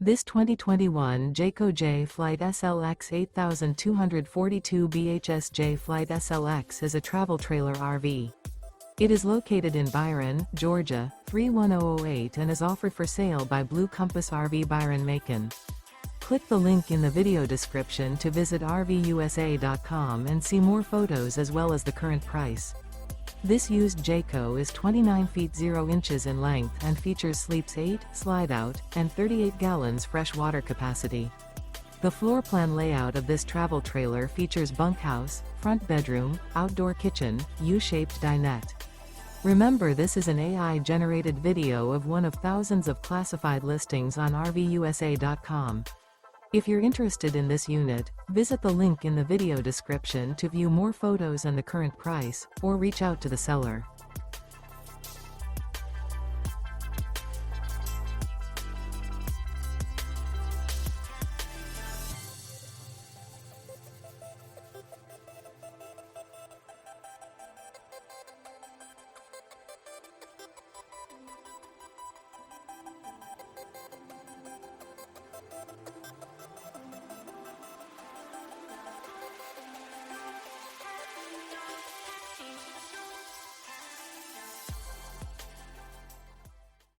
This 2021 Jayco Jay Flight SLX 8242 BHS Jay Flight SLX is a travel trailer RV. It is located in Byron, Georgia, 31008 and is offered for sale by Blue Compass RV Byron-Macon. Click the link in the video description to visit RVUSA.com and see more photos as well as the current price. This used Jayco is 29 feet 0 inches in length and features sleeps 8, slide-out, and 38 gallons fresh water capacity. The floor plan layout of this travel trailer features bunkhouse, front bedroom, outdoor kitchen, U-shaped dinette. Remember, this is an AI-generated video of one of thousands of classified listings on RVUSA.com. If you're interested in this unit, visit the link in the video description to view more photos and the current price, or reach out to the seller.